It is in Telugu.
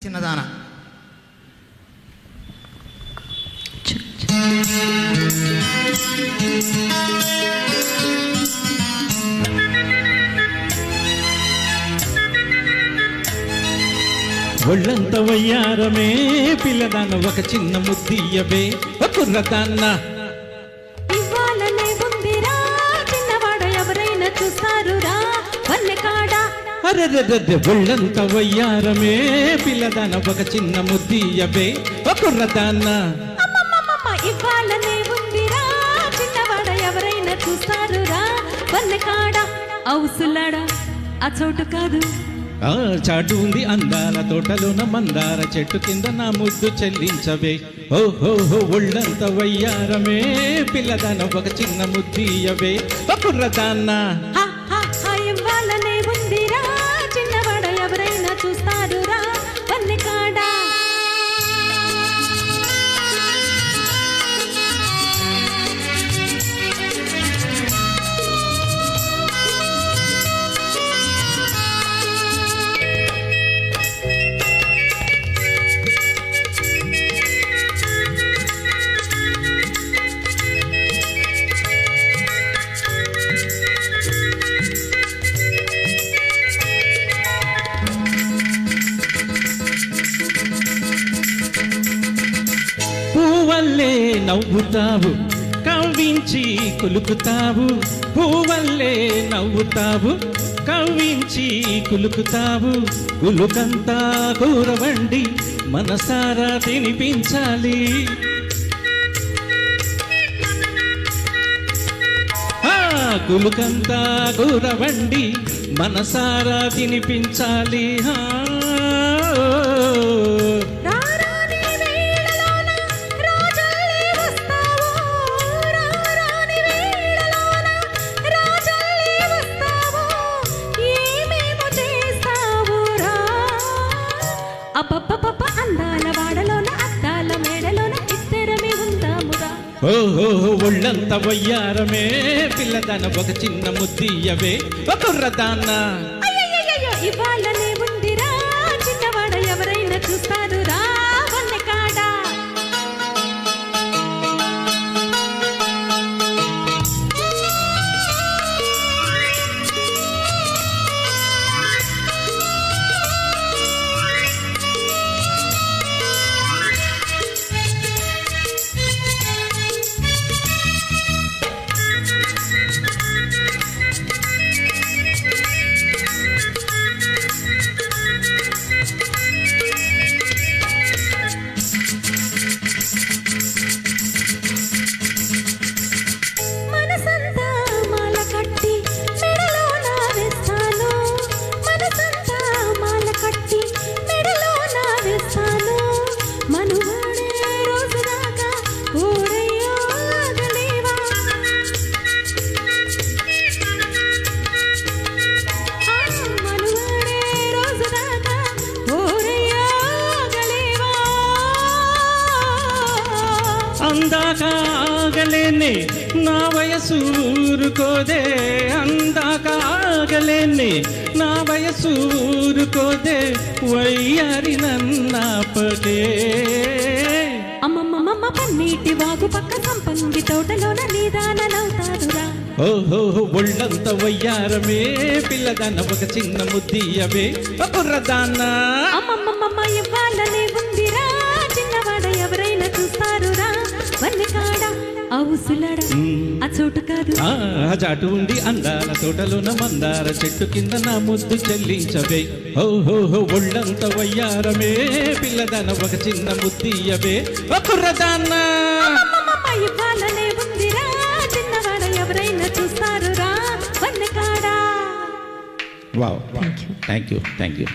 చిన్నదాన ఒళ్ళంత వయ్యారమే పిల్లదాన ఒక చిన్న ముద్దియ్యవే కుర్రదాన్న ఇవ్వాలనే ఉందిరా చిన్నవాడ ఎవరైనా చూస్తారురా వన్నెకాడ అరెరెరె ఒళ్ళంత వయ్యారమే పిల్లదాన ఒక చిన్న ముద్దియ్యవే కుర్రదాన్న ఇవ్వాలనే ఉందిరా చిన్నవాడ ఎవరైనా చూస్తారురా వన్నెకాడ అవుసులాడ ఆ చోటు కాదు ఆ చాటు ఉంది అందాల తోటలోన మందార చెట్టు కింద నా ముద్దు చెల్లించవే ఓహో ఒళ్ళంత వయ్యారమే పిల్లదాన ఒక చిన్న ముద్దియ్యవే కుర్రదాన్న ఇవ్వాలనే ఉందిరా చిన్నవాడ ఎవరైనా చూస్తారురా వన్నెకాడ పువ్వల్లే నవ్వుతావు కవ్వించి కులుకుతావు పువ్వల్లే నవ్వుతావు కవ్వించి కులుకుతావు కులుకంతా కూరవండి మనసారా తినిపించాలి కులుకంతా కూరవండి మనసారా తినిపించాలి అందాల వాడలోన అద్దాల మేడలోన ఇద్దరమే ఉందామురా ఓహో ఒళ్ళంత వయ్యారమే పిల్లదాన ఒక చిన్న ముద్దియ్యవే కుర్రదాన్న ఇవ్వాలనే ఉందిరా చిన్నవాడ ఎవరైనా చూస్తారురా వన్నెకాడ అందాక ఆగలేనే నా వయసు ఊరుకోదే అందాక ఆగలేనే నా వయసు ఊరుకోదే వయ్యారి నన్నాపదే అమ్మమ్మ పన్నీటి వాగు పక్క సంపంగి తోటలోన నీదానవుతాదురా ఓహో ఒళ్ళంత వయ్యారమే పిల్లదాన ఒక చిన్న ముద్దియ్యవే కుర్రదాన్న అమ్మమ్మ ఇవ్వాలనే ఉందిరా చిన్నవాడ ఎవరైనా చూస్తారురా వన్నెకాడ అవుసులాడ ఆ చోటు కాదు ఆ చాటు ఉండి అందాల తోటలోన మందార చెట్టు కింద నా ముద్దు చెల్లించవే ఓహో ఒళ్ళంత వయ్యారమే పిల్లదాన ఒక చిన్న ముద్దియ్యవే కుర్రదాన్న ఇవ్వాలనే ఉందిరా చిన్నవాడ ఎవరైనా చూస్తారురా వన్నెకాడ వావ్ థ్యాంక్ యూ